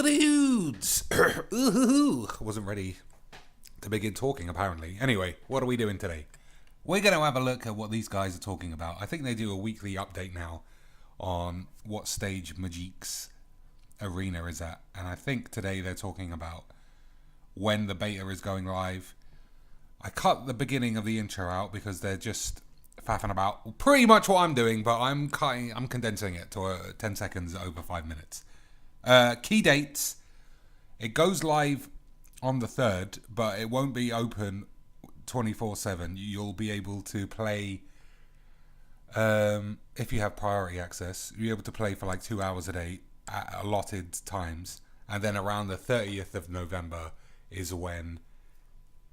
Dudes! Ooh, wasn't ready to begin talking, apparently. Anyway, what are we doing today? We're going to have a look at what these guys are talking about. I think they do a weekly update now on what stage Magic's arena is at. And I think today they're talking about when the beta is going live. I cut the beginning of the intro out because they're just faffing about pretty much what I'm doing, but I'm condensing it to 10 seconds over 5 minutes. Key dates. It goes live on the 3rd, but it won't be open 24/7. You'll be able to play, if you have priority access, you'll be able to play for like 2 hours a day at allotted times. And then around the 30th of November is when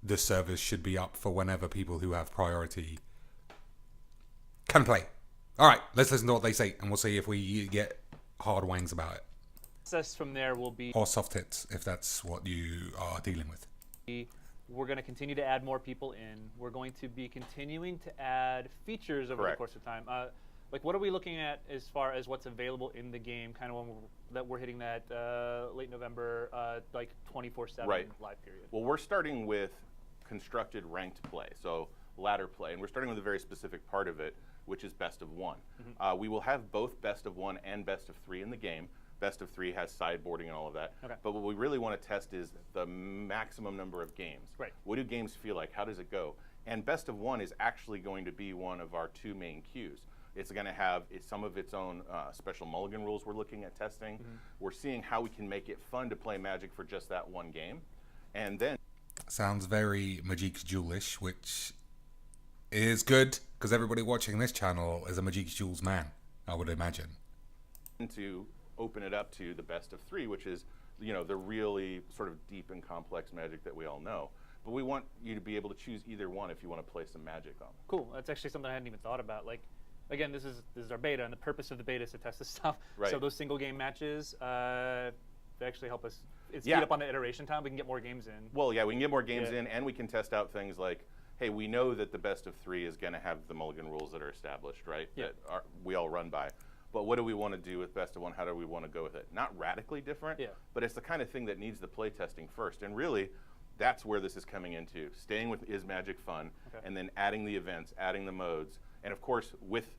the servers should be up for whenever people who have priority can play. All right, let's listen to what they say, and we'll see if we get hard wangs about it. Process from there will be, Or soft hits, if that's what you are dealing with. we're going to continue to add more people in. We're going to be continuing to add features over the course of time. Like, what are we looking at as far as what's available in the game, kind of when we're hitting that late November, like 24/7 live period? Well, we're starting with constructed ranked play, so ladder play, and we're starting with a very specific part of it, which is best of one. Mm-hmm. We will have both best of one and best of three in the game. Best of three has sideboarding and all of that. Okay. But what we really want to test is the maximum number of games. Right. What do games feel like? How does it go? And best of one is actually going to be one of our two main queues. It's going to have some of its own special mulligan rules we're looking at testing. Mm-hmm. We're seeing how we can make it fun to play Magic for just that one game. And then... Sounds very Magic's Duel-ish, which is good, because everybody watching this channel is a Magic's Duels man, I would imagine. To open it up to the best of three, which is, you know, the really sort of deep and complex Magic that we all know. But we want you to be able to choose either one if you want to play some Magic on. Cool. That's actually something I hadn't even thought about. Like, again, this is our beta, and the purpose of the beta is to test this stuff. Right. So those single game matches, they actually help us. It's speed up on the iteration time. We can get more games in. Well, yeah, we can get more games in, and we can test out things like, hey, we know that the best of three is going to have the mulligan rules that are established, right? Yeah. That we all run by. But what do we want to do with best of one? How do we want to go with it? Not radically different, but it's the kind of thing that needs the play testing first. And really, that's where this is coming into. Staying with Is Magic fun, and then adding the events, adding the modes. And of course, with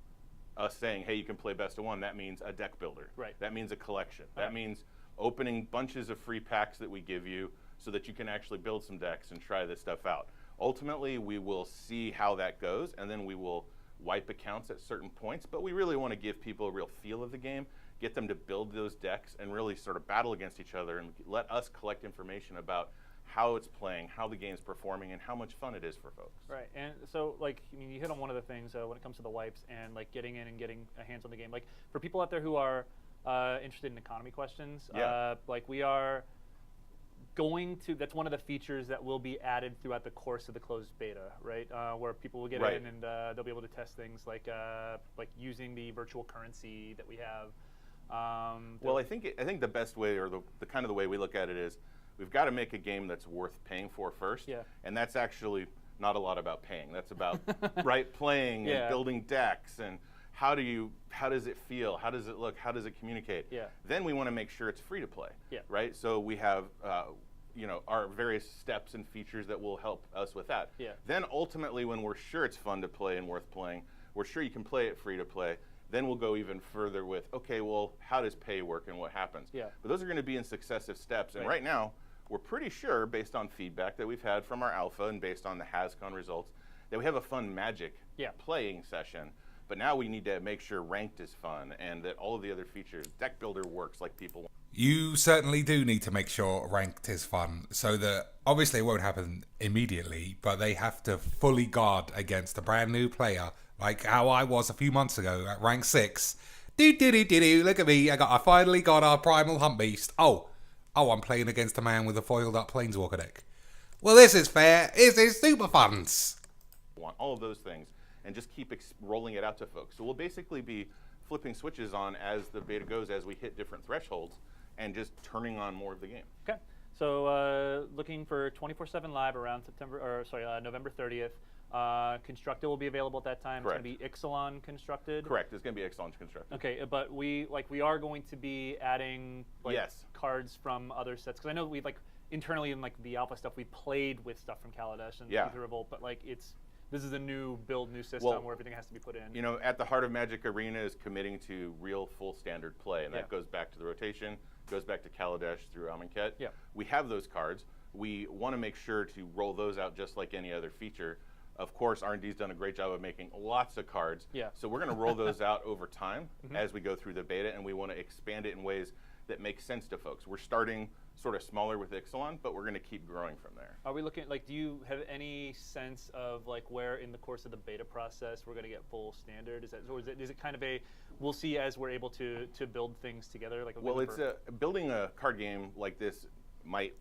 us saying, hey, you can play best of one, that means a deck builder. Right. That means a collection. That means opening bunches of free packs that we give you so that you can actually build some decks and try this stuff out. Ultimately, we will see how that goes, and then we will wipe accounts at certain points, but we really want to give people a real feel of the game, get them to build those decks and really sort of battle against each other and let us collect information about how it's playing, how the game's performing, and how much fun it is for folks. Right, and so, like, I mean, you hit on one of the things when it comes to the wipes and, like, getting in and getting a hands on the game. Like, for people out there who are interested in economy questions, like, we are going to, that's one of the features that will be added throughout the course of the closed beta, right? Where people will get in and they'll be able to test things like using the virtual currency that we have. Well, I think the best way, or the kind of the way we look at it is, we've got to make a game that's worth paying for first. Yeah. And that's actually not a lot about paying. That's about playing and building decks and how does it feel? How does it look? How does it communicate? Yeah. Then we want to make sure it's free to play. Yeah. Right? So we have our various steps and features that will help us with that. Yeah. Then ultimately, when we're sure it's fun to play and worth playing, we're sure you can play it free to play, then we'll go even further with, okay, well, how does pay work and what happens? Yeah. But those are going to be in successive steps. And right now, we're pretty sure, based on feedback that we've had from our alpha and based on the HasCon results, that we have a fun Magic playing session. But now we need to make sure ranked is fun and that all of the other features, deck builder works like people want. You certainly do need to make sure ranked is fun, so that obviously it won't happen immediately, but they have to fully guard against a brand new player, like how I was a few months ago at rank 6. Look at me, I finally got our Primal Hunt Beast. Oh, I'm playing against a man with a foiled up Planeswalker deck. Well, this is fair. This is super funs. Want all of those things and just keep rolling it out to folks. So we'll basically be flipping switches on as the beta goes, as we hit different thresholds, and just turning on more of the game. Okay. So looking for 24/7 live around November 30th. Constructed will be available at that time. Correct. It's going to be Ixalan constructed. Correct. It's going to be Ixalan constructed. Okay, but we are going to be adding Yes. cards from other sets, because I know we internally in the alpha stuff we played with stuff from Kaladesh and Yeah. Aether Revolt, but this is a new build, new system Well, where everything has to be put in. You know, at the heart of Magic Arena is committing to real full standard play, and that Yeah. goes back to the rotation, goes back to Kaladesh through Amonkhet. Yeah. We have those cards. We want to make sure to roll those out just like any other feature. Of course, R&D's done a great job of making lots of cards. Yeah. So we're going to roll those out over time as we go through the beta, and we want to expand it in ways that make sense to folks. We're starting sort of smaller with Ixalan, but we're going to keep growing from there. Are we looking do you have any sense of where in the course of the beta process we're going to get full standard? Is it kind of we'll see as we're able to build things together? Well, it's building a card game like this might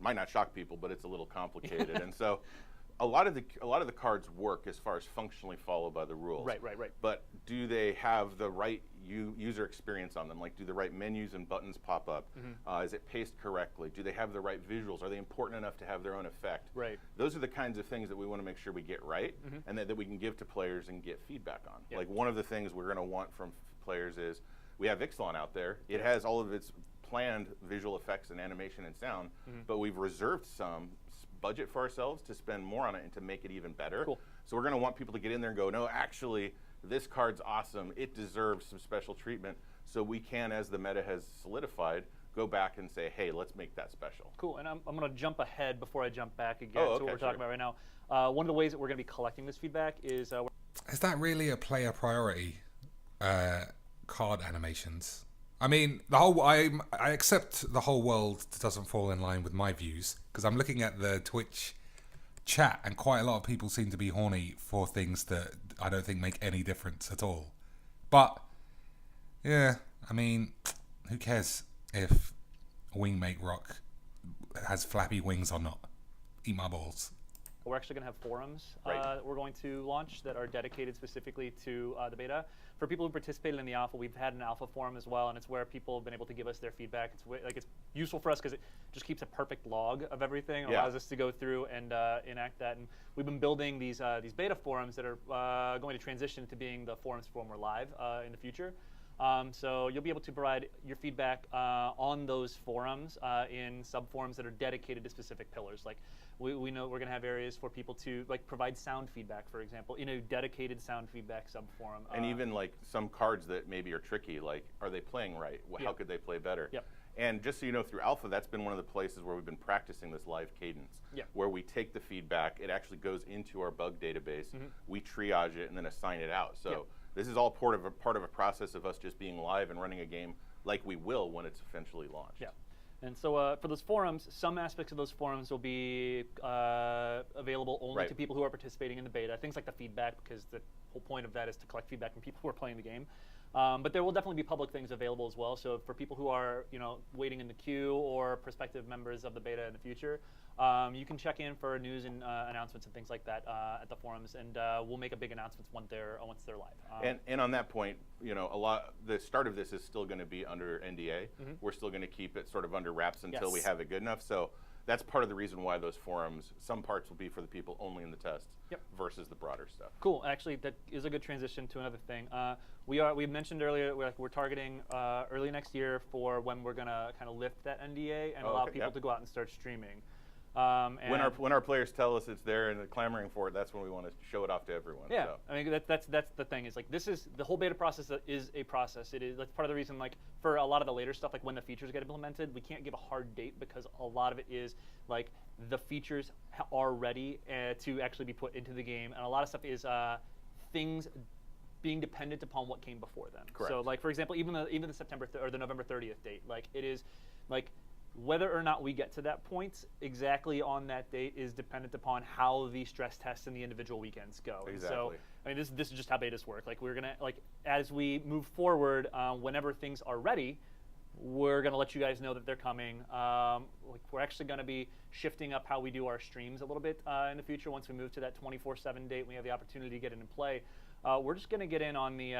not shock people, but it's a little complicated, and so a lot of the cards work as far as functionally follow by the rules. Right. But do they have the right user experience on them? Do the right menus and buttons pop up? Is it paced correctly? Do they have the right visuals? Are they important enough to have their own effect? Right. Those are the kinds of things that we want to make sure we get right, and that we can give to players and get feedback on. Yeah. One of the things we're going to want from players is we have Ixalan out there. It has all of its planned visual effects and animation and sound, but we've reserved some budget for ourselves to spend more on it and to make it even better. Cool. So we're going to want people to get in there and go, no, actually, this card's awesome. It deserves some special treatment. So we can, as the meta has solidified, go back and say, hey, let's make that special. Cool, and I'm going to jump ahead before I jump back again Oh, to what okay, we're talking sure. about right now. One of the ways that we're going to be collecting this feedback is Is that really a player priority? Card animations. I mean, I accept the whole world doesn't fall in line with my views, because I'm looking at the Twitch chat and quite a lot of people seem to be horny for things that I don't think make any difference at all. But yeah, I mean, who cares if Wingmate Rock has flappy wings or not? Eat my balls. we're actually going to have forums Right. that we're going to launch that are dedicated specifically to the beta. For people who participated in the alpha, we've had an alpha forum as well, and it's where people have been able to give us their feedback. It's useful for us because it just keeps a perfect log of everything. It Yeah. allows us to go through and enact that. And we've been building these beta forums that are going to transition to being the forums for when we're live in the future. So you'll be able to provide your feedback on those forums in sub-forums that are dedicated to specific pillars. Like we know we're going to have areas for people to provide sound feedback, for example, in a dedicated sound feedback sub-forum. And even some cards that maybe are tricky, are they playing right? How Yep. could they play better? Yep. And just so you know, through Alpha, that's been one of the places where we've been practicing this live cadence, Yep. where we take the feedback, it actually goes into our bug database, Mm-hmm. we triage it, and then assign it out. So Yep. this is all part of a process of us just being live and running a game like we will when it's eventually launched. Yeah. And so for those forums, some aspects of those forums will be available only Right. to people who are participating in the beta. Things like the feedback, because the whole point of that is to collect feedback from people who are playing the game. But there will definitely be public things available as well. So for people who are waiting in the queue or prospective members of the beta in the future, you can check in for news and announcements and things like that at the forums, and we'll make a big announcements once they're live. And on that point, the start of this is still going to be under NDA. We're still going to keep it sort of under wraps until we Yes. have it good enough. So that's part of the reason why those forums, some parts will be for the people only in the tests Yep. versus the broader stuff. Cool. Actually, that is a good transition to another thing. We mentioned earlier we're targeting early next year for when we're gonna kind of lift that NDA and Oh, allow okay, people yep. to go out and start streaming. And When our players tell us it's there and they're clamoring for it, that's when we want to show it off to everyone. yeah, So. I mean that's the thing. Is this is the whole beta process is a process. It is that's part of the reason for a lot of the later stuff when the features get implemented, we can't give a hard date because a lot of it is the features are ready to actually be put into the game, and a lot of stuff is things being dependent upon what came before them. Correct. So for example, even the September or the November 30th date, it is whether or not we get to that point exactly on that date is dependent upon how the stress tests and the individual weekends go. And so, Exactly. I mean, this is just how betas work. We're gonna as we move forward, whenever things are ready, we're gonna let you guys know that they're coming. We're actually gonna be shifting up how we do our streams a little bit in the future once we move to that 24/7 date. We have the opportunity to get it in play. we're just going to get in on the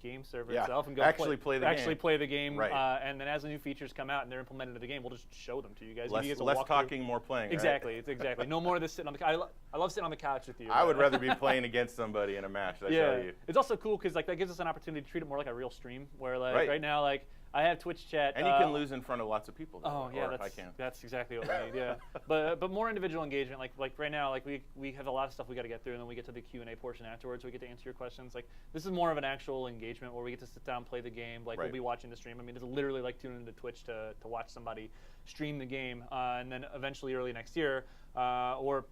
game server Yeah, itself and go actually play the actually game. play the game. Right. And then as the new features come out and they're implemented into the game, we'll just show them to you guys. Give Less, you guys a less walkthrough. talking, more playing. right? Exactly. It's exactly. No more of this sitting on the couch. I love sitting on the couch with you. I but- would rather be playing against somebody in a match. I yeah. tell you. It's also cool because like that gives us an opportunity to treat it more like a real stream. Where like Right. right now, like I have Twitch chat. And you can lose in front of lots of people. though, Oh yeah, or I that's can. that's exactly what we need. Yeah, but more individual engagement. Like right now, like we have a lot of stuff we got to get through, and then we get to the Q&A portion afterwards. We get to answer your questions. Like this is more of an actual engagement where we get to sit down, play the game. Like Right. we'll be watching the stream. I mean, it's literally like tuning into Twitch to watch somebody stream the game, and then eventually early next year, or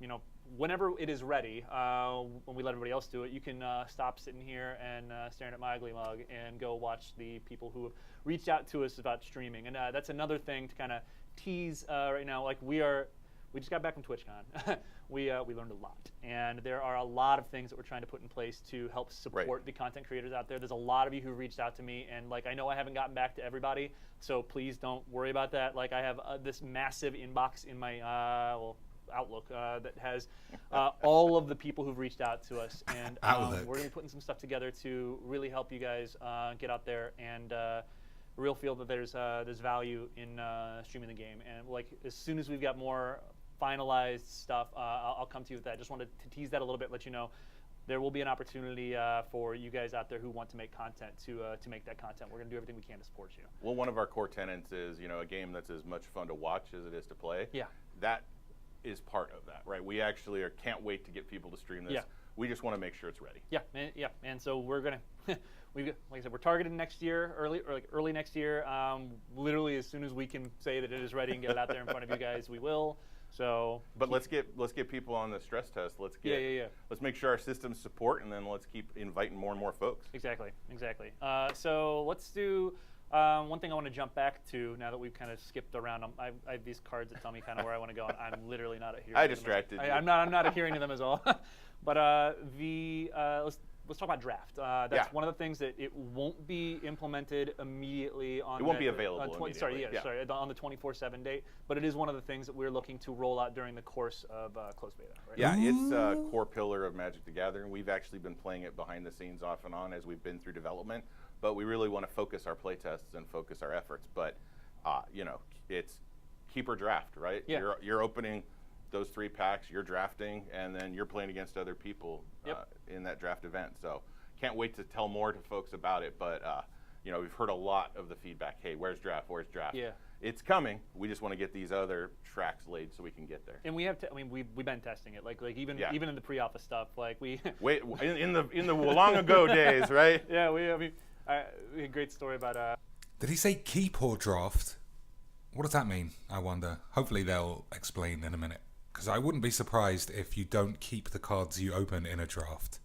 whenever it is ready, when we let everybody else do it, you can stop sitting here and staring at my ugly mug and go watch the people who have reached out to us about streaming. And that's another thing to kind of tease right now. Like we just got back from TwitchCon. we learned a lot, and there are a lot of things that we're trying to put in place to help support Right. the content creators out there. There's a lot of you who reached out to me, and like I know I haven't gotten back to everybody, so please don't worry about that. Like I have this massive inbox in my Outlook that has all of the people who've reached out to us, and Outlook. we're going to be putting some stuff together to really help you guys get out there and real feel that there's value in streaming the game. And like as soon as we've got more finalized stuff, I'll come to you with that. Just wanted to tease that a little bit, let you know there will be an opportunity for you guys out there who want to make content to make that content. We're going to do everything we can to support you. Well, one of our core tenets is, a game that's as much fun to watch as it is to play. Yeah. That is part of that, right? We actually can't wait to get people to stream this. Yeah. We just want to make sure it's ready. Yeah, and so we're gonna, like I said, we're targeting next year, early next year. Literally as soon as we can say that it is ready and get it out there in front of you guys, we will. So, But let's get people on the stress test. Let's make sure our systems support, and then let's keep inviting more and more folks. Exactly. So let's do one thing I want to jump back to now that we've kind of skipped around. I have these cards that tell me kind of where I want to go. I'm literally not adhering. I to them distracted you. I'm not adhering to them as all. But let's talk about draft. That's Yeah. one of the things that it won't be implemented immediately on. It won't be the- available on immediately, yeah. on the 24/7 date. But it is one of the things that we're looking to roll out during the course of closed beta. Right? Yeah, it's a core pillar of Magic the Gathering. We've actually been playing it behind the scenes off and on as we've been through development, but we really want to focus our play tests and focus our efforts. But, it's keeper draft, right? Yeah. You're opening those 3 packs, you're drafting, and then you're playing against other people in that draft event. So can't wait to tell more to folks about it, but we've heard a lot of the feedback, hey, where's draft? Yeah. It's coming. We just want to get these other tracks laid so we can get there. And we have we've been testing it, like even Yeah. even in the pre-alpha stuff, like we. Wait, in the long ago days, right? Yeah, we had a great story about. Did he say keep or draft? What does that mean, I wonder? Hopefully they'll explain in a minute. Because I wouldn't be surprised if you don't keep the cards you open in a draft.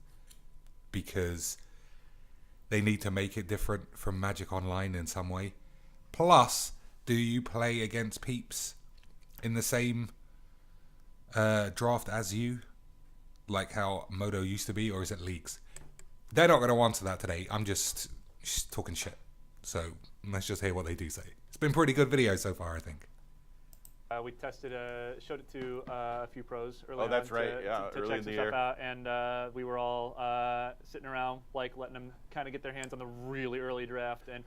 Because they need to make it different from Magic Online in some way. Plus, do you play against peeps in the same draft as you? Like how Modo used to be, or is it leagues? They're not going to answer that today. I'm just talking shit. So let's just hear what they do say. It's been pretty good video so far, I think. We tested, showed it to a few pros early on. Oh, that's right, yeah, to early check in some the stuff year. out, and we were all sitting around, like letting them kind of get their hands on the really early draft, and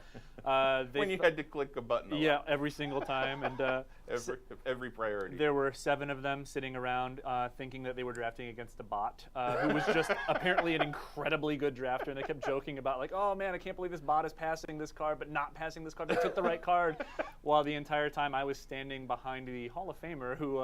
they When you had to click a button. yeah, every single time, and every priority. there were 7 of them sitting around thinking that they were drafting against a bot who was just apparently an incredibly good drafter, and they kept joking about like, oh man, I can't believe this bot is passing this card but not passing this card. They took the right card, while the entire time I was standing behind the Hall of Famer who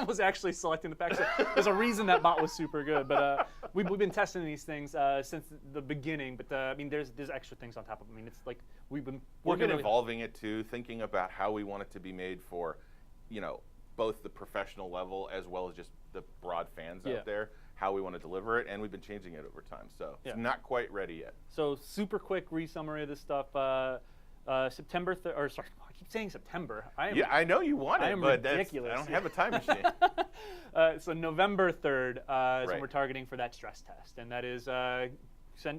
was actually selecting the pack. So there's a reason that bot was super good, but we've been testing these things since the beginning. But I mean, there's extra things on top of it. I mean, it's like we've been We've working been really evolving it too, thinking about how we want it to be made for, both the professional level as well as just the broad fans Yeah. out there, how we want to deliver it, and we've been changing it over time. So Yeah. it's not quite ready yet. So super quick re-summary of this stuff. September, I keep saying September. Yeah, I know you want I it, am but ridiculous. I don't have a time machine. So November 3rd is when Right. we're targeting for that stress test, and that is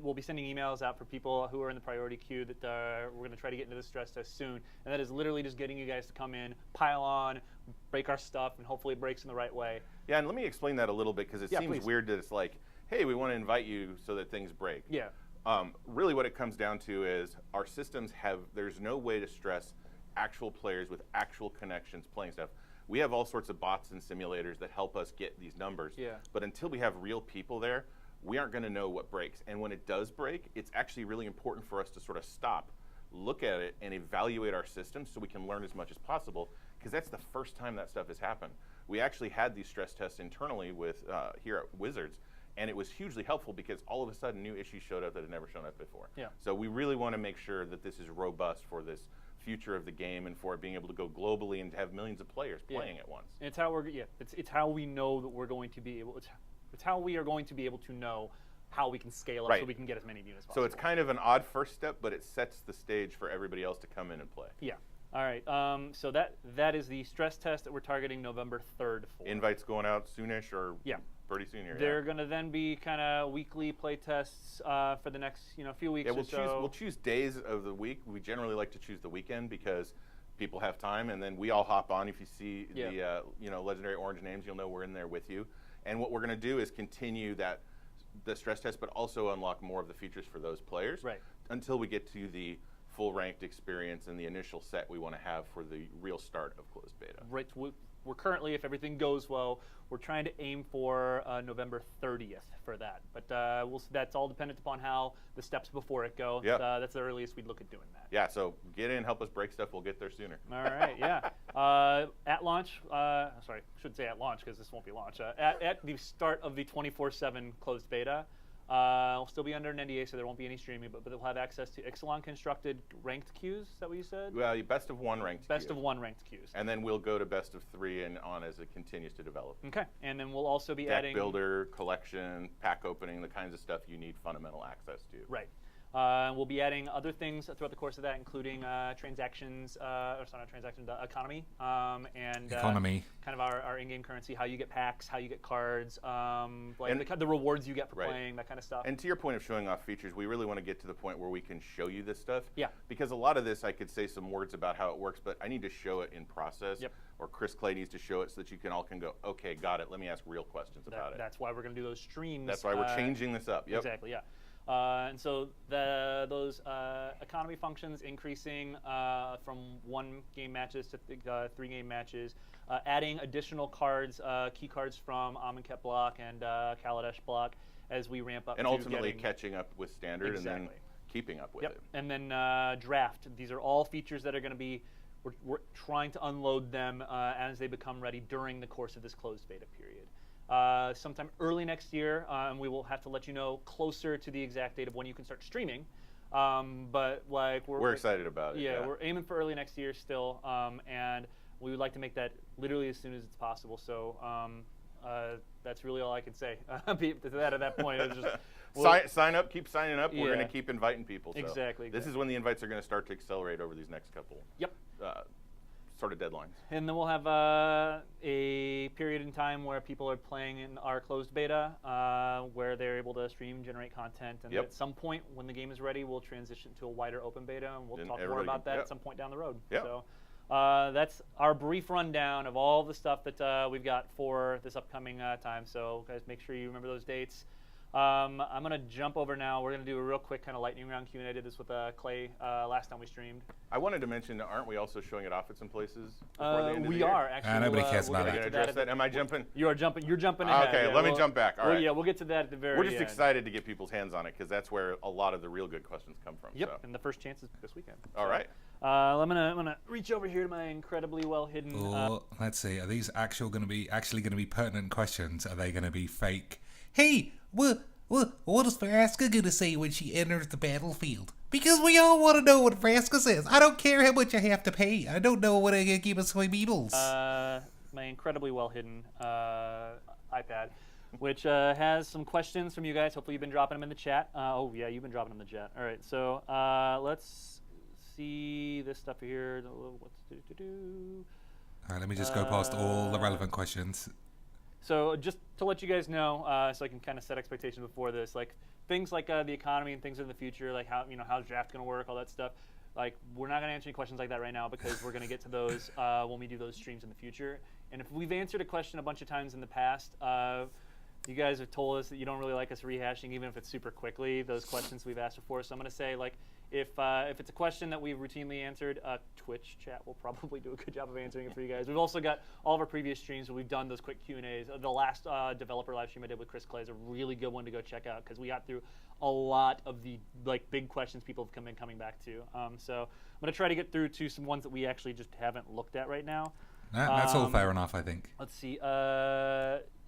we'll be sending emails out for people who are in the priority queue that we're going to try to get into the stress test soon, and that is literally just getting you guys to come in, pile on, break our stuff, and hopefully it breaks in the right way. Yeah, and let me explain that a little bit, because it Yeah, seems please. weird that it's like, hey, we want to invite you so that things break. Yeah. Really what it comes down to is our systems there's no way to stress actual players with actual connections playing stuff. We have all sorts of bots and simulators that help us get these numbers. Yeah. But until we have real people there, we aren't going to know what breaks. And when it does break, it's actually really important for us to sort of stop, look at it, and evaluate our system so we can learn as much as possible, because that's the first time that stuff has happened. We actually had these stress tests internally with here at Wizards, and it was hugely helpful because all of a sudden new issues showed up that had never shown up before. Yeah. So we really want to make sure that this is robust for this future of the game and for it being able to go globally and to have millions of players playing at once. It's how it's how we know that we're going to be able. It's how we are going to be able to know how we can scale up so we can get as many units as possible. So it's kind of an odd first step, but it sets the stage for everybody else to come in and play. Yeah. All right. So that is the stress test that we're targeting November 3rd for. Invites going out soonish or pretty soon here. They're going to then be kind of weekly play tests for the next few weeks or so. We'll choose days of the week. We generally like to choose the weekend because people have time, and then we all hop on. If you see the legendary orange names, you'll know we're in there with you. And what we're going to do is continue the stress test, but also unlock more of the features for those players until we get to the full ranked experience and the initial set we want to have for the real start of closed beta. Right. We're currently, if everything goes well, we're trying to aim for November 30th for that. But that's all dependent upon how the steps before it go. Yep. That's the earliest we'd look at doing that. Yeah, so get in, help us break stuff. We'll get there sooner. All right, yeah. At launch, sorry, I shouldn't say at launch because this won't be launch. At the start of the 24/7 closed beta, we'll still be under an NDA, so there won't be any streaming, but they'll have access to Ixalan constructed ranked queues. Is that what you said? Well, best of one ranked Best queue. of one ranked queues. And then we'll go to best of 3 and on as it continues to develop. Okay, and then we'll also be Deck adding builder, collection, pack opening, the kinds of stuff you need fundamental access to. Right. We'll be adding other things throughout the course of that, including transactions, economy, and Economy. kind of our in-game currency, how you get packs, how you get cards, the rewards you get for playing, that kind of stuff. And to your point of showing off features, we really want to get to the point where we can show you this stuff. Yeah. Because a lot of this, I could say some words about how it works, but I need to show it in process. Yep. Or Chris Clay needs to show it so that you all can go, okay, got it. Let me ask real questions about it. That's why we're going to do those streams. That's why we're changing this up. Yep. Exactly, yeah. And so those economy functions increasing from 1 game matches to 3 game matches, adding additional cards, key cards from Amonkhet block and Kaladesh block as we ramp up. And to ultimately getting catching up with standard and then keeping up with it. And then draft. These are all features that are going to be, we're trying to unload them as they become ready during the course of this closed beta period. Sometime early next year, and we will have to let you know closer to the exact date of when you can start streaming. But we're excited about it. Yeah, we're aiming for early next year still, and we would like to make that literally as soon as it's possible. So that's really all I can say. At that point, it's just sign up, keep signing up. We're going to keep inviting people. So Exactly. This is when the invites are going to start to accelerate over these next couple. Sort of deadlines. And then we'll have a period in time where people are playing in our closed beta, where they're able to stream, generate content, and at some point when the game is ready, we'll transition to a wider open beta, and we'll talk more about that at some point down the road. So that's our brief rundown of all the stuff that we've got for this upcoming time. So guys, make sure you remember those dates. I'm going to jump over now. We're going to do a real quick kind of lightning round Q&A. I did this with Clay last time we streamed. I wanted to mention, aren't we also showing it off at some places before the end of the We year? are, actually. Nobody cares about We're that. address that. Am I jumping? You're jumping ahead. Okay, let me jump back. All right. Yeah, we'll get to that at the very end. We're just excited to get people's hands on it because that's where a lot of the real good questions come from. Yep, So. and the first chance is this weekend. All right. I'm gonna reach over here to my incredibly well hidden. Let's see. Are these actually going to be pertinent questions? Are they going to be fake? Hey, what is Vraska going to say when she enters the battlefield? Because we all want to know what Vraska says. I don't care how much I have to pay. I don't know what I'm going to give us my Beatles. My incredibly well hidden iPad, which has some questions from you guys. Hopefully you've been dropping them in the chat. Oh yeah, you've been dropping them in the chat. All right, so let's see this stuff here. All right, let me just go past all the relevant questions. So just to let you guys know, so I can kind of set expectations before this, like things like the economy and things in the future, like how's draft going to work, all that stuff. Like we're not going to answer any questions like that right now because we're going to get to those when we do those streams in the future. And if we've answered a question a bunch of times in the past, You guys have told us that you don't really like us rehashing, even if it's super quickly, those questions we've asked before. So I'm going to say, like, if it's a question that we've routinely answered, Twitch chat will probably do a good job of answering it for you guys. We've also got all of our previous streams where we've done those quick Q&As. The last developer live stream I did with Chris Clay is a really good one to go check out because we got through a lot of the big questions people have been coming back to. So I'm going to try to get through to some ones that we actually just haven't looked at right now. That's all fair enough, I think. Let's see.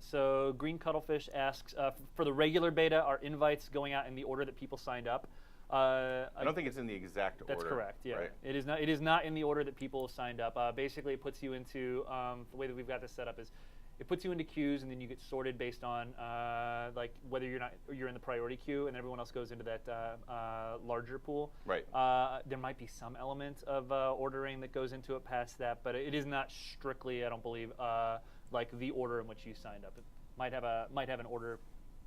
So Green Cuttlefish asks, for the regular beta, are invites going out in the order that people signed up? I don't think it's in the exact order. That's correct. Yeah, right? It is not. It is not in the order that people have signed up. Basically, it puts you into the way that we've got this set up is it puts you into queues, and then you get sorted based on like whether you're in the priority queue, and everyone else goes into that larger pool. Right. There might be some element of ordering that goes into it past that, but it is not strictly, I don't believe, like the order in which you signed up. It might have an order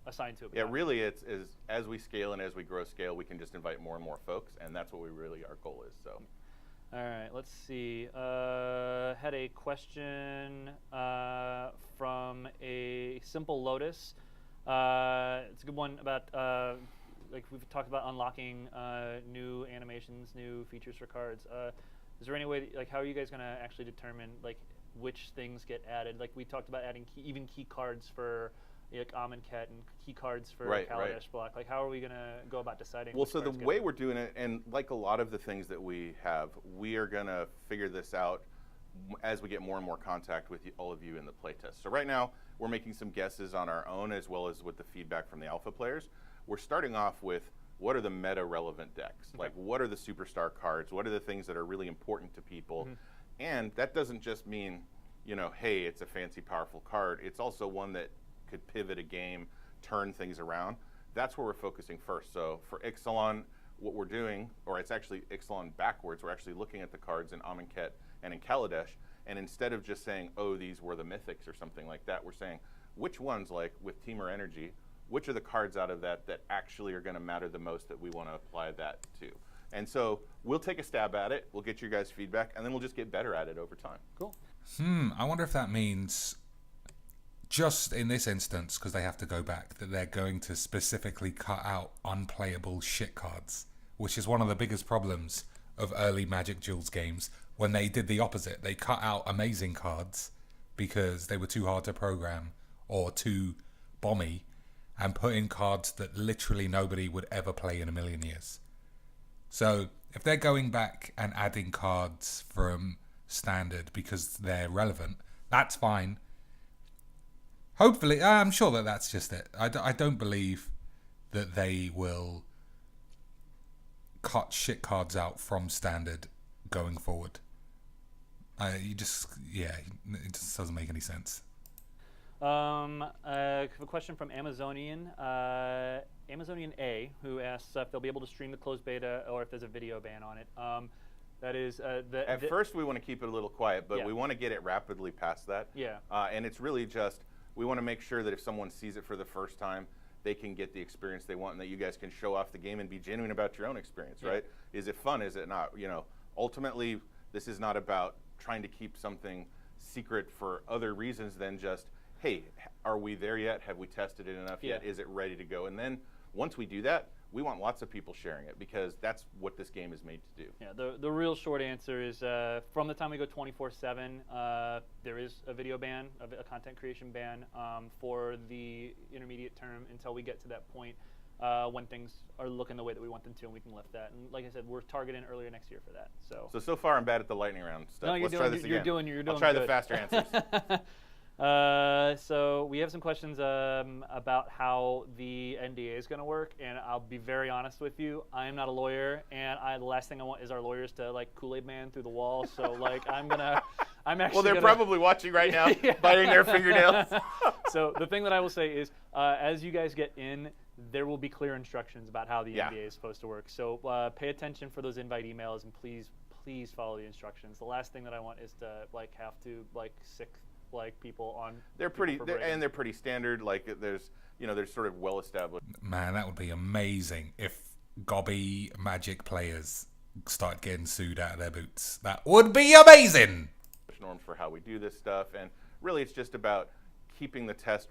assigned to it. Yeah, really, it's as we scale and as we grow scale, we can just invite more and more folks, and that's what our goal is. So. All right, let's see. Had a question from a Simple Lotus. It's a good one about like we've talked about unlocking new animations, new features for cards. Is there any way, like, how are you guys going to actually determine like which things get added? Like we talked about adding even key cards for like Amonkhet and key cards for Kaladesh block. Like, how are we going to go about deciding? Well, so the way we're doing it, and like a lot of the things that we have, we are going to figure this out as we get more and more contact with all of you in the playtest. So right now, we're making some guesses on our own as well as with the feedback from the alpha players. We're starting off with what are the meta-relevant decks? Okay. Like, what are the superstar cards? What are the things that are really important to people? Mm-hmm. And that doesn't just mean, you know, hey, it's a fancy, powerful card. It's also one that could pivot a game, turn things around. That's where we're focusing first. So for Ixalan, what we're doing, or it's actually Ixalan backwards, we're actually looking at the cards in Amonkhet and in Kaladesh, and instead of just saying, oh, these were the mythics or something like that, we're saying, which ones, like with Temur Energy, which are the cards out of that actually are going to matter the most that we want to apply that to? And so we'll take a stab at it, we'll get your guys' feedback, and then we'll just get better at it over time. Cool. I wonder if that means just in this instance, because they have to go back, that they're going to specifically cut out unplayable shit cards, which is one of the biggest problems of early Magic Duels games. When they did the opposite, they cut out amazing cards because they were too hard to program or too bomby, and put in cards that literally nobody would ever play in a million years. So if they're going back and adding cards from standard because they're relevant, that's fine. Hopefully, I'm sure that that's just it. I don't believe that they will cut shit cards out from standard going forward. It just doesn't make any sense. A question from Amazonian A, who asks if they'll be able to stream the closed beta or if there's a video ban on it. That is at first we want to keep it a little quiet, but we want to get it rapidly past that. Yeah. And it's really just we want to make sure that if someone sees it for the first time, they can get the experience they want, and that you guys can show off the game and be genuine about your own experience, right? Is it fun? Is it not? You know, ultimately, this is not about trying to keep something secret for other reasons than just, hey, are we there yet? Have we tested it enough yet? Is it ready to go? And then once we do that, we want lots of people sharing it because that's what this game is made to do. Yeah, the real short answer is from the time we go 24/7, there is a video ban, a content creation ban for the intermediate term until we get to that point when things are looking the way that we want them to, and we can lift that. And like I said, we're targeting earlier next year for that. So far I'm bad at the lightning round stuff. No, Let's try this again. You're doing I'll try good. The faster answers. So we have some questions about how the NDA is going to work, and I'll be very honest with you. I am not a lawyer, and the last thing I want is our lawyers to like Kool-Aid Man through the wall. So like I'm actually. Well, they're probably watching right now, biting their fingernails. So the thing that I will say is, as you guys get in, there will be clear instructions about how the NDA is supposed to work. So pay attention for those invite emails, and please follow the instructions. The last thing that I want is to like have to like sick like people on. They're pretty standard. Like there's sort of well established. Man, that would be amazing if gobby Magic players start getting sued out of their boots. That would be amazing. Norms for how we do this stuff, and really it's just about keeping the test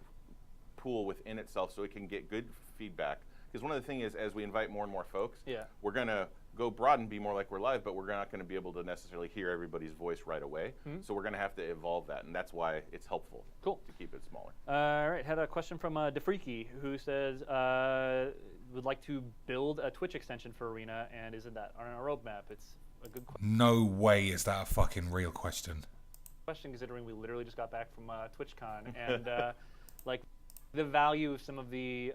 pool within itself so it can get good feedback. Because one of the things is, as we invite more and more folks, we're going to go broad and be more like we're live, but we're not going to be able to necessarily hear everybody's voice right away. So we're going to have to evolve that, and that's why it's helpful to keep it smaller. All right, had a question from DeFreaky, who says, would like to build a Twitch extension for Arena, and isn't that on our roadmap? It's a good question. No way is that a fucking real question. Considering we literally just got back from TwitchCon, and like the value of some of the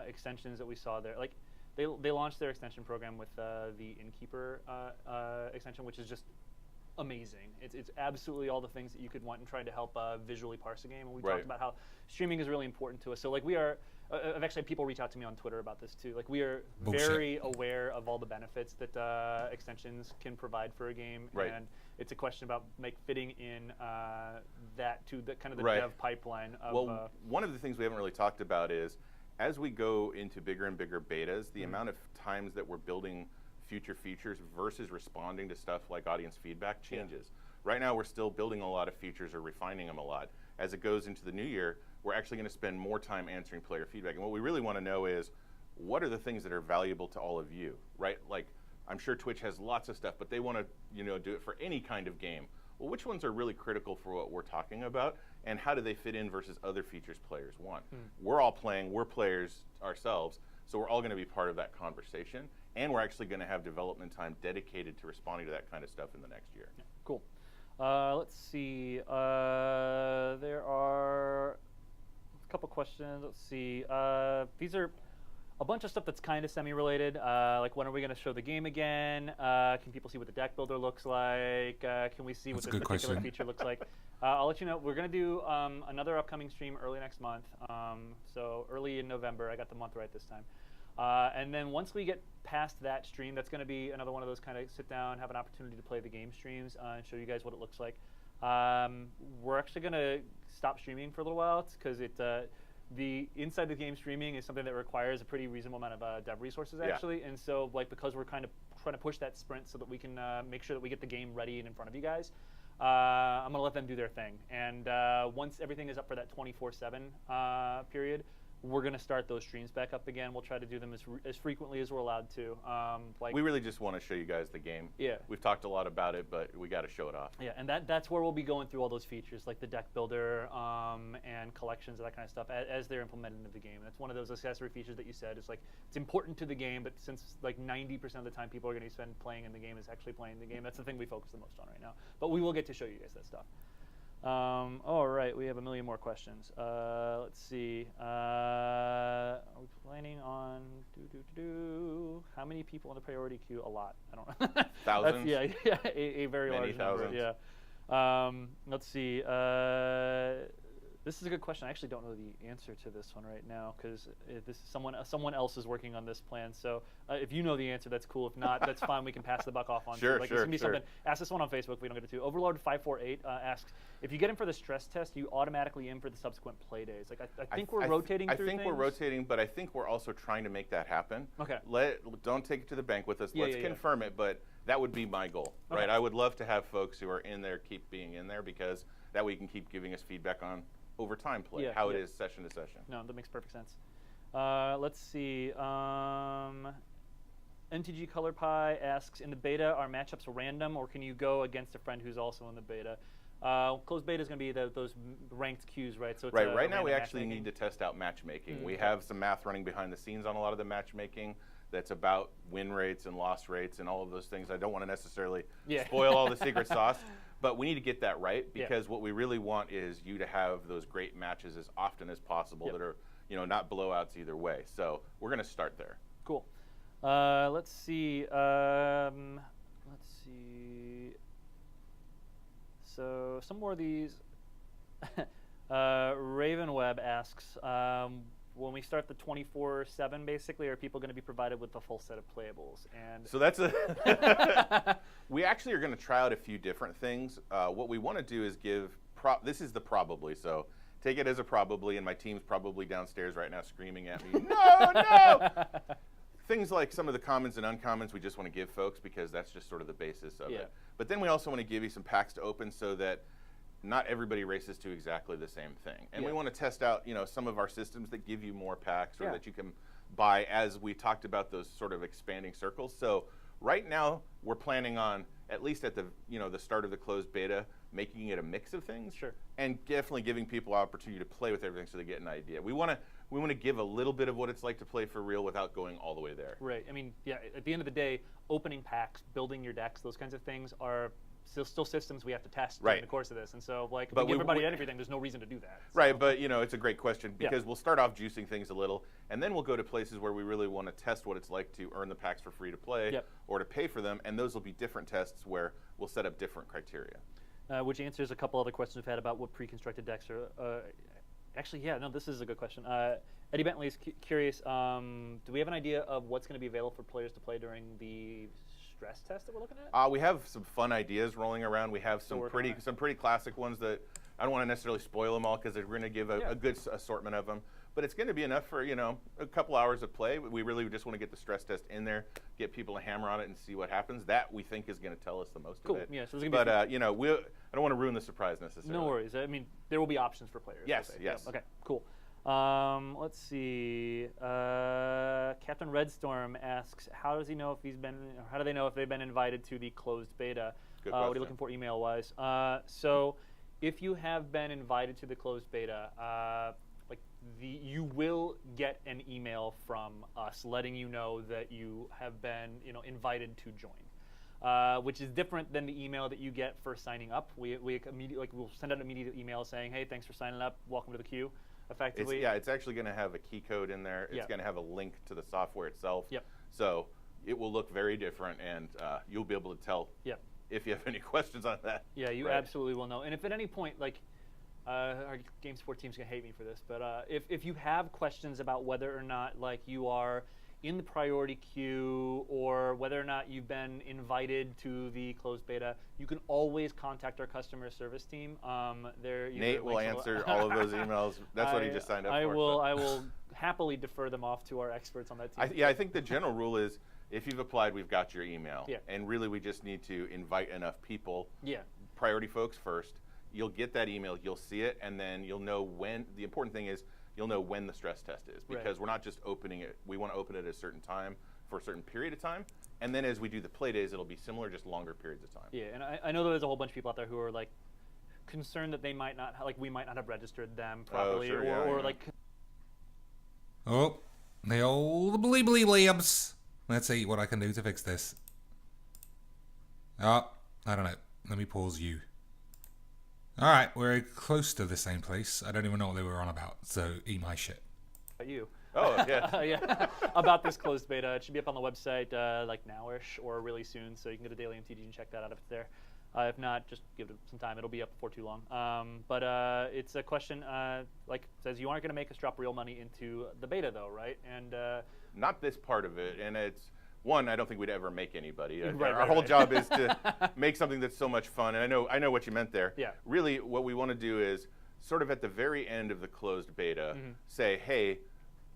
extensions that we saw there, like they launched their extension program with the Innkeeper extension, which is just amazing. It's absolutely all the things that you could want in trying to help visually parse a game. And we talked about how streaming is really important to us. So like we are, I've actually had people reach out to me on Twitter about this too. Like we are very aware of all the benefits that extensions can provide for a game, and it's a question about like fitting in that to the kind of the dev pipeline. Of, one of the things we haven't really talked about is, as we go into bigger and bigger betas, the amount of times that we're building future features versus responding to stuff like audience feedback changes. Right now we're still building a lot of features or refining them a lot. As it goes into the new year, we're actually going to spend more time answering player feedback. And what we really want to know is, what are the things that are valuable to all of you, right? Like, I'm sure Twitch has lots of stuff, but they want to, do it for any kind of game. Well, which ones are really critical for what we're talking about, and how do they fit in versus other features players want? We're all playing, we're players ourselves, so we're all going to be part of that conversation, and we're actually going to have development time dedicated to responding to that kind of stuff in the next year. Yeah, cool. Let's see. There are a couple questions. Let's see. These are a bunch of stuff that's kind of semi-related. Like, when are we going to show the game again? Can people see what the deck builder looks like? Can we see what this particular feature looks like? I'll let you know. We're going to do another upcoming stream early next month. So early in November. I got the month right this time. And then once we get past that stream, that's going to be another one of those kind of sit down, have an opportunity to play the game streams, and show you guys what it looks like. We're actually going to stop streaming for a little while because the inside the game streaming is something that requires a pretty reasonable amount of dev resources actually, and so like because we're kind of trying to push that sprint so that we can make sure that we get the game ready and in front of you guys. I'm going to let them do their thing, and once everything is up for that 24/7 period, we're going to start those streams back up again. We'll try to do them as frequently as we're allowed to. We really just want to show you guys the game. Yeah. We've talked a lot about it, but we got to show it off. Yeah, and that's where we'll be going through all those features, like the deck builder and collections and that kind of stuff, as they're implemented into the game. That's one of those accessory features that you said. It's like, it's important to the game, but since like 90% of the time people are going to spend playing in the game is actually playing the game, that's the thing we focus the most on right now. But we will get to show you guys that stuff. All right, we have a million more questions. Let's see. Are we planning on how many people in the priority queue? A lot. I don't know. Thousands. A very large number. Yeah. Let's see. This is a good question. I actually don't know the answer to this one right now because this is someone else is working on this plan. So if you know the answer, that's cool. If not, that's fine. We can pass the buck off on. Sure, like, it's gonna be something. Ask this one on Facebook. If we don't get it to. Overlord548 asks, if you get in for the stress test, you automatically in for the subsequent play days. Like I think we're rotating through things. I think we're rotating, but I think we're also trying to make that happen. Okay. Don't take it to the bank with us. Let's confirm it, but that would be my goal, right? I would love to have folks who are in there keep being in there because that way you can keep giving us feedback on over time play, how it is session to session. No, that makes perfect sense. Let's see. NTG Color Pie asks, in the beta, are matchups random, or can you go against a friend who's also in the beta? Closed beta is going to be those ranked queues, right? So it's right now we actually need to test out matchmaking. We have some math running behind the scenes on a lot of the matchmaking that's about win rates and loss rates and all of those things. I don't want to necessarily spoil all the secret sauce, but we need to get that right because what we really want is you to have those great matches as often as possible that are, not blowouts either way. So we're going to start there. Cool. Let's see. So some more of these. Ravenweb asks, when we start the 24/7, basically, are people going to be provided with the full set of playables? And so that's we actually are going to try out a few different things. What we want to do is give this is the probably, so take it as a probably, and my team's probably downstairs right now screaming at me, no! Things like some of the commons and uncommons we just want to give folks because that's just sort of the basis of it. But then we also want to give you some packs to open so that not everybody races to exactly the same thing. And we Yeah. want to test out, some of our systems that give you more packs or Yeah. that you can buy as we talked about those sort of expanding circles. So right now we're planning on, at least at the the start of the closed beta, making it a mix of things. Sure. And definitely giving people opportunity to play with everything so they get an idea. We want to give a little bit of what it's like to play for real without going all the way there. Right. I mean, yeah. At the end of the day, opening packs, building your decks, those kinds of things are still systems we have to test during Right. the course of this. And so, like, if But we give everybody we- everything, there's no reason to do that. Right, but it's a great question Yeah. because we'll start off juicing things a little, and then we'll go to places where we really want to test what it's like to earn the packs for free to play Yep. or to pay for them, and those will be different tests where we'll set up different criteria. Which answers a couple other questions we've had about what pre-constructed decks are. Actually, yeah, no, this is a good question. Eddie Bentley is curious. Do we have an idea of what's going to be available for players to play during the stress test that we're looking at? We have some fun ideas rolling around. We have some working on pretty it. classic ones that I don't want to necessarily spoil them all because we're going to give Yeah. a good assortment of them. But it's going to be enough for a couple hours of play. We really just want to get the stress test in there, get people to hammer on it and see what happens. That we think is going to tell us the most Cool. of it. Yeah, so there's gonna be But I don't want to ruin the surprise necessarily. No worries. I mean, there will be options for players. Yes, okay. yes. Yeah, okay, cool. Let's see. Captain Redstorm asks, how does he know if he's been? Or how do they know if they've been invited to the closed beta? Good What are you question. looking for email-wise? So, if you have been invited to the closed beta, you will get an email from us letting you know that you have been, invited to join. Which is different than the email that you get for signing up. We immediately we'll send out an immediate email saying, "Hey, thanks for signing up. Welcome to the queue." Effectively, It's actually going to have a key code in there. It's Yeah. going to have a link to the software itself. Yep. So it will look very different, and you'll be able to tell Yep. if you have any questions on that. Yeah, you Right. absolutely will know. And if at any point, our game support team's gonna hate me for this, but if you have questions about whether or not you are in the priority queue or whether or not you've been invited to the closed beta, you can always contact our customer service team. Nate will answer all of those emails. That's what he just signed up I for. will. so. I will happily defer them off to our experts on that team. I think the general rule is if you've applied, we've got your email. Yeah. And really, we just need to invite enough people, Yeah. priority folks first. You'll get that email, you'll see it, and then you'll know when. The important thing is you'll know when the stress test is because Right. we're not just opening it. We want to open it at a certain time for a certain period of time. And then as we do the play days, it'll be similar, just longer periods of time. Yeah, and I know there's a whole bunch of people out there who are concerned that they might not, we might not have registered them properly, sure, or, yeah, or yeah. Oh, the old bleebly-bleebs. Let's see what I can do to fix this. Oh, I don't know. Let me pause you. Alright, we're close to the same place. I don't even know what they were on about, so eat my shit. you. Oh, yeah. Yeah, about this closed beta. It should be up on the website nowish or really soon, so you can go to Daily MTG and check that out if it's there. If not, just give it some time. It'll be up before too long. But it's a question, says you aren't going to make us drop real money into the beta, though, right? And Not this part of it. And it's, one, I don't think we'd ever make anybody. Right, Our right, whole right. job is to make something that's so much fun. And I know what you meant there. Yeah. Really, what we want to do is sort of at the very end of the closed beta, Mm-hmm. say, hey,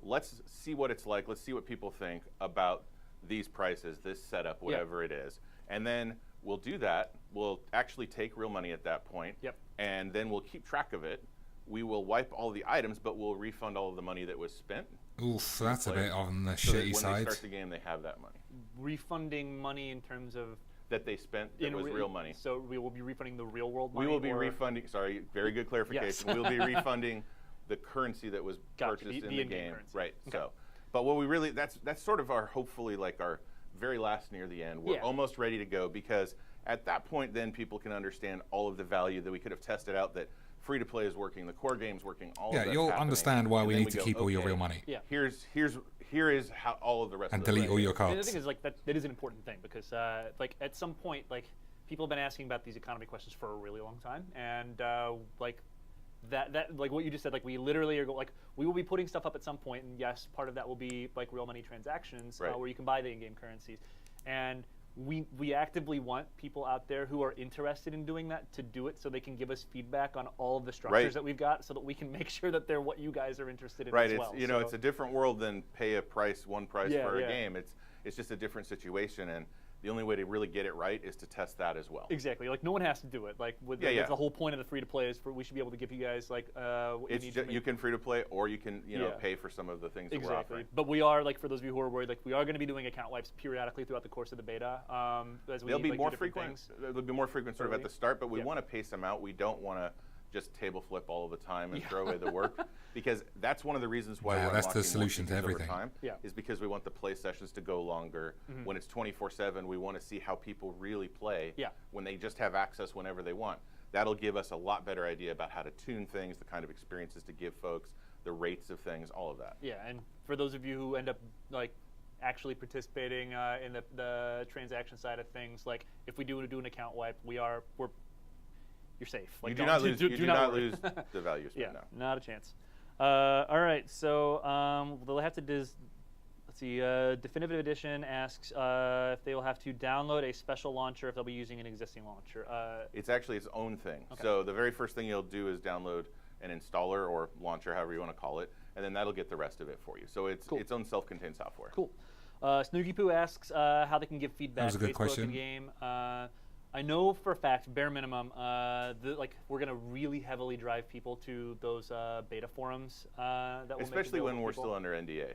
let's see what it's like. Let's see what people think about these prices, this setup, whatever it is. And then we'll do that. We'll actually take real money at that point. Yep. And then we'll keep track of it. We will wipe all the items, but we'll refund all of the money that was spent. Oof, that's a Players. bit on the So that shitty when they side. start the game, they have that money refunding money in terms of that they spent that was real money. So we will be refunding the real world We money. will be or- refunding. Sorry, very good clarification. Yes. We'll be refunding the currency that was Gotcha, purchased the in the in-game game. currency. Right. Okay. So, but what we really that's sort of our hopefully like our very last near the end. We're Yeah. almost ready to go because at that point, then people can understand all of the value that we could have tested out. That free to play is working, the core game's working. All Yeah, of that's you'll happening. understand why And we then need to go, keep all your okay, real money. Yeah. Here is how all of the rest And of the delete all your And the cards. thing is, that is an important thing because, at some point, people have been asking about these economy questions for a really long time, and what you just said, we literally are we will be putting stuff up at some point, and yes, part of that will be real money transactions Right. where you can buy the in-game currencies, and we actively want people out there who are interested in doing that to do it, so they can give us feedback on all of the structures Right. that we've got, so that we can make sure that they're what you guys are interested in Right. as It's well. it's a different world than pay one price Yeah, for yeah. a game. It's just a different situation, and The only way to really get it right is to test that as well. Exactly. Like no one has to do it. Like with Yeah. that's the whole point of the free to play is we should be able to give you guys like what you need to make. You can free to play, or you can Yeah. pay for some of the things that we're Exactly. offering. But we are like for those of you who are worried, like we are going to be doing account wipes periodically throughout the course of the beta. As we They'll be like, more do different frequent. things. They'll be more frequent sort of at Early. the start, but we Yeah. want to pace them out. We don't want to just table flip all the time and Yeah. throw away the work, because that's one of the reasons why Yeah, we're that's the unlocking more solution to TVs over everything. time. Yeah. Is because we want the play sessions to go longer. Mm-hmm. When it's 24/7, we want to see how people really play. Yeah. When they just have access whenever they want, that'll give us a lot better idea about how to tune things, the kind of experiences to give folks, the rates of things, all of that. Yeah, and for those of you who end up like actually participating in the transaction side of things, like if we do an account wipe, you're safe. Like, You do don't- not lose. You do do not worry. lose the value you spend Yeah, now. not a chance. All right, so they'll have to let's see. Definitive Edition asks if they will have to download a special launcher if they'll be using an existing launcher. It's actually its own thing. Okay. So the very first thing you'll do is download an installer or launcher, however you want to call it, and then that'll get the rest of it for you. So it's Cool. its own self-contained software. Cool. Snoogie Poo asks how they can give feedback. That was a good Facebook question. and game. I know for a fact, bare minimum, we're gonna really heavily drive people to those beta forums. That will make Especially when available we're to people. still under NDA.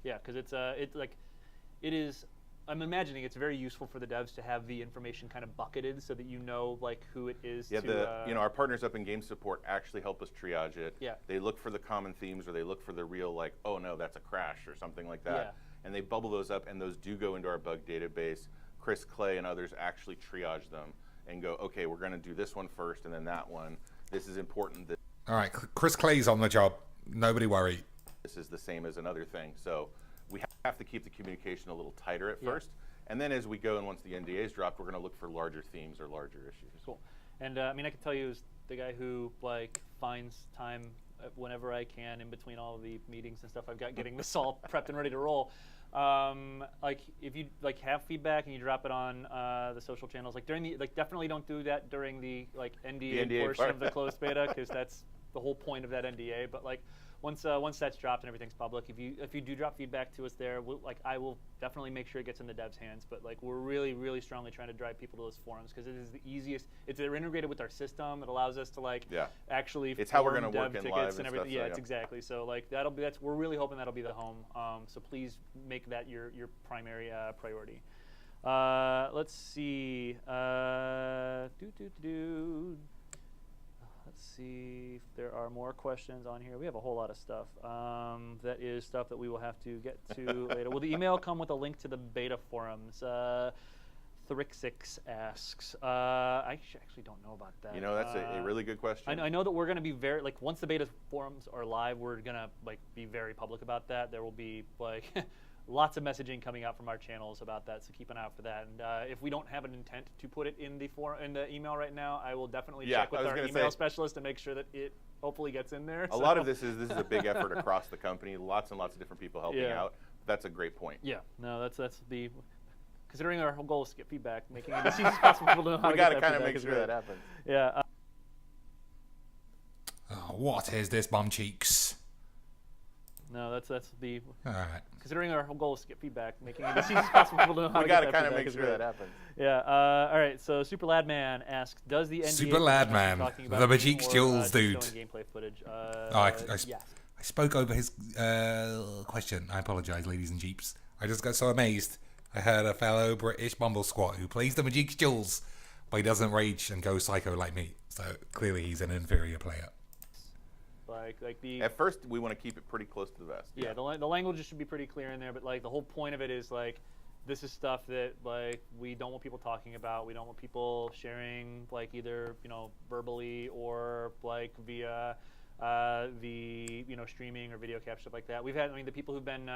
Yeah, because it is. I'm imagining it's very useful for the devs to have the information kind of bucketed so that you know like who it is. Yeah, to, our partners up in game support actually help us triage it. Yeah. They look for the common themes, or they look for the real like, oh no, that's a crash or something like that. Yeah. And they bubble those up, and those do go into our bug database. Chris Clay and others actually triage them and go, okay, we're going to do this one first, and then that one. This is important. All right, Chris Clay's on the job. Nobody worry. This is the same as another thing. So we have to keep the communication a little tighter at Yeah. first. And then as we go, and once the NDA is dropped, we're going to look for larger themes or larger issues. Cool. And I mean, I can tell you, as the guy who like finds time whenever I can in between all of the meetings and stuff I've got, getting this all prepped and ready to roll. Like if you like have feedback and you drop it on the social channels, like during the definitely don't do that during the like NDA, NDA portion part. of the closed beta, because that's the whole point of that NDA. But like once that's dropped and everything's public, if you do drop feedback to us there, I will definitely make sure it gets in the devs' hands. But like we're really strongly trying to drive people to those forums because it is the easiest. They're integrated with our system. It allows us to like actually. It's how we're form gonna dev work in tickets live and and everything. stuff, Yeah, so, it's yeah. exactly. So like we're really hoping that'll be the home. So please make that your primary priority. Let's see. Let's see if there are more questions on here. We have a whole lot of stuff. That is stuff that we will have to get to later. Will the email come with a link to the beta forums? Thrixix asks. I actually don't know about that. You know, that's a really good question. I know that we're going to be very like once the beta forums are live, we're going to like be very public about that. There will be like lots of messaging coming out from our channels about that, so keep an eye out for that. And if we don't have an intent to put it in the email right now, I will definitely check with I was our gonna email say- specialist to make sure that it hopefully gets in there. A lot of this is a big effort across the company. Lots and lots of different people helping Yeah. out. That's a great point. Yeah, no, that's the. Considering our whole goal is to get feedback, making it as easy as possible for people to know how We to got get to that kind of feedback make is sure great. that happens. Yeah. Oh, what is this, bum cheeks? No, that's the. All right. Considering our whole goal is to get feedback, making it as easy as possible for people to know how We to got get to that kind of feedback make is sure great. that happens. Yeah. All right. So Super Ladman asks, does the NDA Super Ladman, talking the about Majik's more, Jewels just dude. showing gameplay footage? I spoke over his question. I apologise, ladies and jeeps. I just got so amazed. I heard a fellow British bumble squat who plays the Majik's Jewels, but he doesn't rage and go psycho like me. So clearly he's an inferior player. Like the. At first, we want to keep it pretty close to the vest. Yeah, the language should be pretty clear in there, but like the whole point of it is like this is stuff that like we don't want people talking about. We don't want people sharing like either verbally or like via the streaming or video capture stuff like that. We've had the people who've been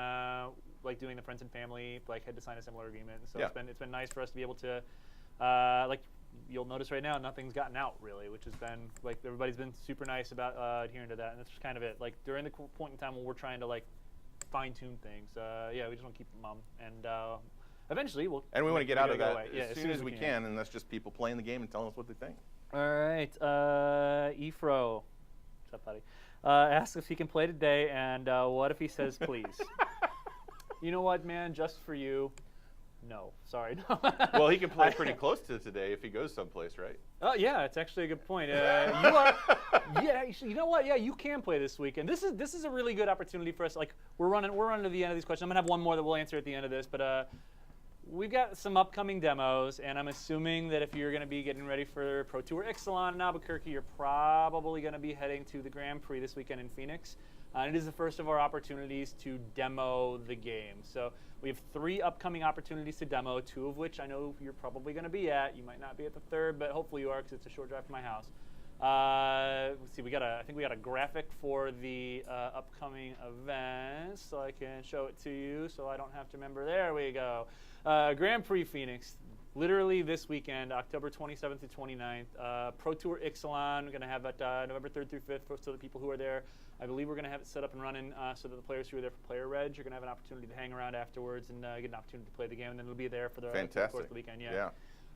like doing the friends and family like had to sign a similar agreement. So Yeah. it's been nice for us to be able to like. You'll notice right now nothing's gotten out really, which has been like everybody's been super nice about adhering to that, and that's just kind of it. Like during the point in time when we're trying to like fine tune things, we just want to keep them mum, and eventually we'll. And we want to get out of that Yeah, as soon as we can, and that's just people playing the game and telling us what they think. All right, Efro, what's up, buddy? Asks if he can play today, and what if he says please? You know what, man? Just for you. No, sorry. No. Well, he can play pretty close to today if he goes someplace, right? Oh yeah, it's actually a good point. You are, yeah. You know what? Yeah, you can play this weekend. This is a really good opportunity for us. Like we're running to the end of these questions. I'm gonna have one more that we'll answer at the end of this, but we've got some upcoming demos, and I'm assuming that if you're gonna be getting ready for Pro Tour Ixalan in Albuquerque, you're probably gonna be heading to the Grand Prix this weekend in Phoenix. And it is the first of our opportunities to demo the game. So we have 3 upcoming opportunities to demo, 2 of which I know you're probably going to be at. You might not be at the 3rd, but hopefully you are because it's a short drive from my house. Let's see, I think we got a graphic for the upcoming event, so I can show it to you so I don't have to remember. There we go. Grand Prix Phoenix. Literally this weekend, October 27th to 29th. Pro Tour Ixalan, we're going to have it November 3rd through 5th, so the people who are there. I believe we're going to have it set up and running so that the players who are there for Player Reg are going to have an opportunity to hang around afterwards and get an opportunity to play the game, and then it'll be there for the course of the weekend. Yeah.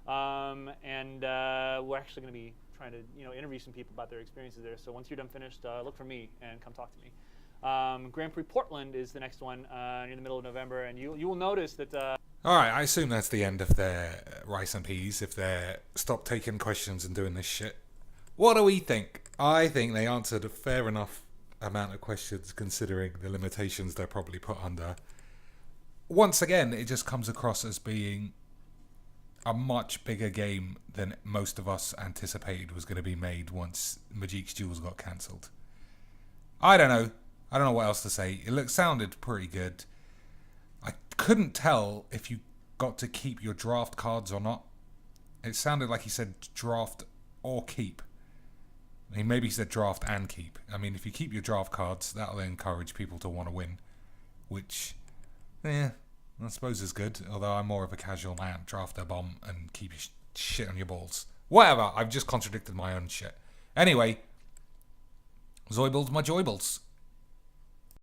And we're actually going to be trying to interview some people about their experiences there. So once you're done finished, look for me and come talk to me. Grand Prix Portland is the next one in the middle of November, and you will notice that. All right, I assume that's the end of their rice and peas if they're stop taking questions and doing this shit. What do we think? I think they answered a fair enough amount of questions considering the limitations they're probably put under. Once again, it just comes across as being a much bigger game than most of us anticipated was going to be made once Magic's Duels got cancelled. I don't know what else to say. It sounded pretty good. I couldn't tell if you got to keep your draft cards or not. It sounded like he said draft or keep. I mean, maybe he said draft and keep. I mean, if you keep your draft cards, that'll encourage people to want to win, which, I suppose is good. Although I'm more of a casual man. Draft a bomb and keep your shit on your balls. Whatever. I've just contradicted my own shit. Anyway, Zoibles my joibles.